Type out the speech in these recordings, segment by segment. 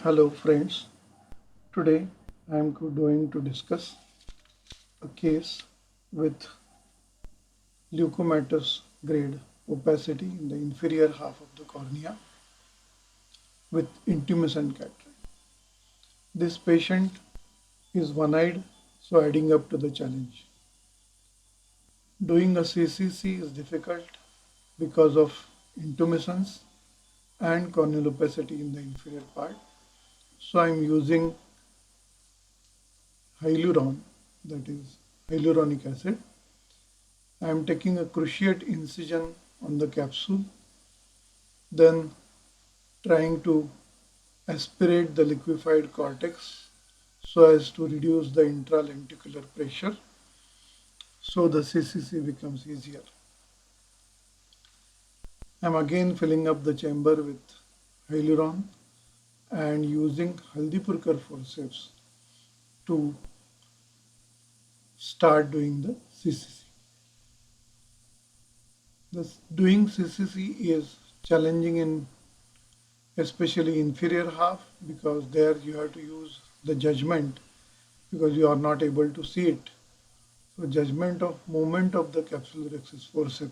Hello friends, today I am going to discuss a case with leukomatous grade opacity in the inferior half of the cornea with intumescent cataract. This patient is one-eyed, so adding up to the challenge. Doing a CCC is difficult because of intumescence and corneal opacity in the inferior part. So I am using hyaluron, that is hyaluronic acid. I am taking a cruciate incision on the capsule, then trying to aspirate the liquefied cortex so as to reduce the intralenticular pressure so the CCC becomes easier. I am again filling up the chamber with hyaluron and using Haldipurkar forceps to start doing the CCC. Doing CCC is challenging in especially inferior half because there you have to use the judgment because you are not able to see it. So judgment of movement of the capsular axis forceps.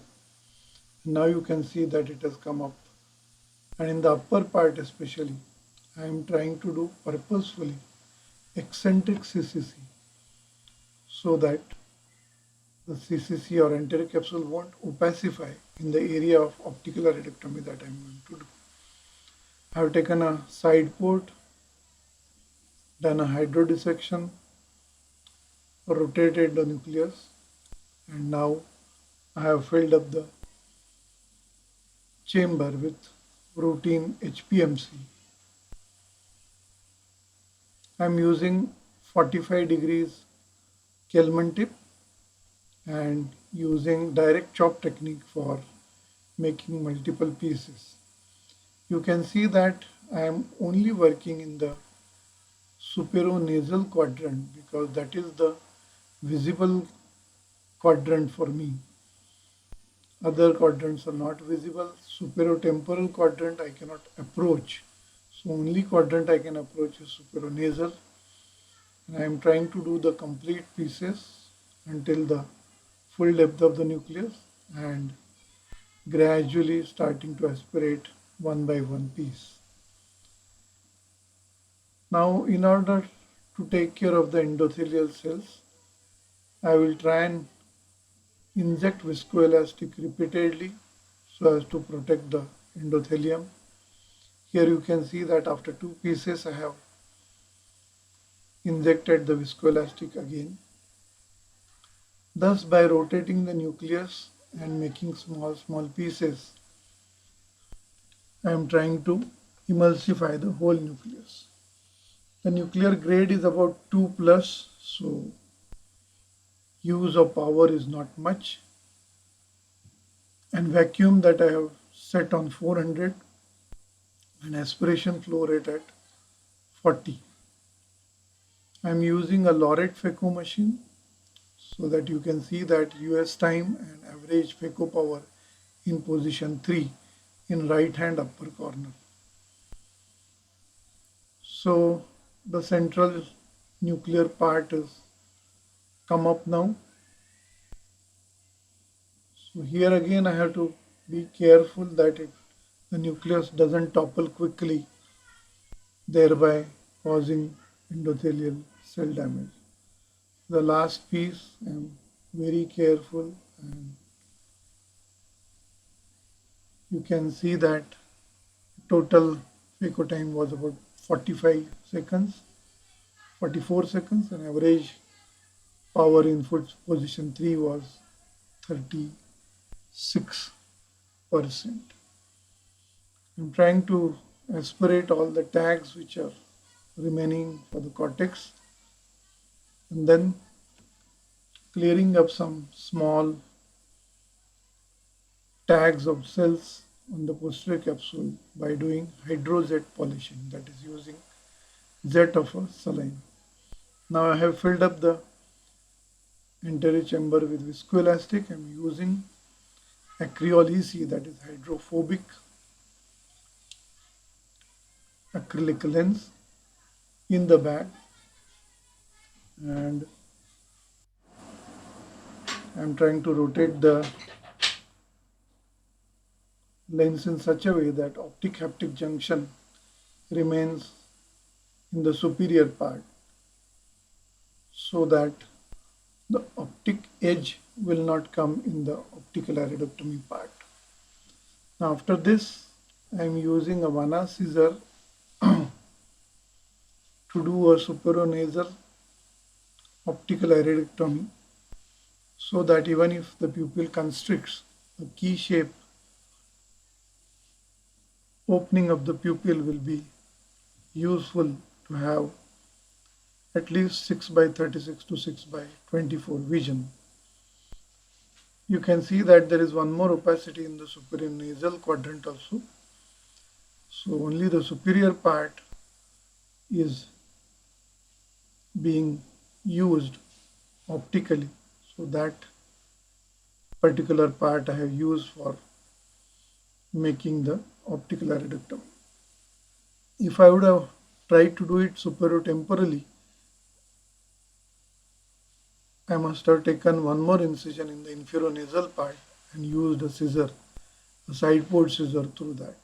Now you can see that it has come up. And in the upper part especially, I am trying to do purposefully eccentric CCC so that the CCC or anterior capsule won't opacify in the area of optical iridectomy that I am going to do. I have taken a side port, done a hydrodissection, rotated the nucleus, and now I have filled up the chamber with routine HPMC. I am using 45 degrees Kelman tip and using direct chop technique for making multiple pieces. You can see that I am only working in the superonasal quadrant because that is the visible quadrant for me. Other quadrants are not visible. Superotemporal quadrant I cannot approach. So only quadrant I can approach is superonasal. And I am trying to do the complete pieces until the full depth of the nucleus and gradually starting to aspirate one by one piece. Now in order to take care of the endothelial cells, I will try and inject viscoelastic repeatedly so as to protect the endothelium. Here you can see that after two pieces I have injected the viscoelastic again. Thus by rotating the nucleus and making small pieces, I am trying to emulsify the whole nucleus. The nuclear grade is about 2 plus, so use of power is not much. And vacuum that I have set on 400 and aspiration flow rate at 40. I am using a Laureate phaco machine so that you can see that US time and average phaco power in position 3 in right hand upper corner. So the central nuclear part is come up now. So here again I have to be careful that the nucleus doesn't topple quickly, thereby causing endothelial cell damage. The last piece I am very careful, and you can see that total phaco time was about 45 seconds, 44 seconds, and average power in foot position 3 was 36%. I'm trying to aspirate all the tags which are remaining for the cortex and then clearing up some small tags of cells on the posterior capsule by doing hydro-Z polishing, that is using Z of a saline. Now I have filled up the anterior chamber with viscoelastic. I'm using acryol EC, that is hydrophobic acrylic lens, in the bag, and I'm trying to rotate the lens in such a way that optic haptic junction remains in the superior part, so that the optic edge will not come in the optical iridotomy part. Now after this, I am using a Vanna scissor to do a superonasal optical iridotomy, so that even if the pupil constricts, the key shape opening of the pupil will be useful to have at least 6 by 36 to 6 by 24 vision. You can see that there is one more opacity in the superior nasal quadrant also. So only the superior part is being used optically. So that particular part I have used for making the optical iridotomy. If I would have tried to do it superotemporally, I must have taken one more incision in the inferonasal part and used a scissor, a side port scissor through that.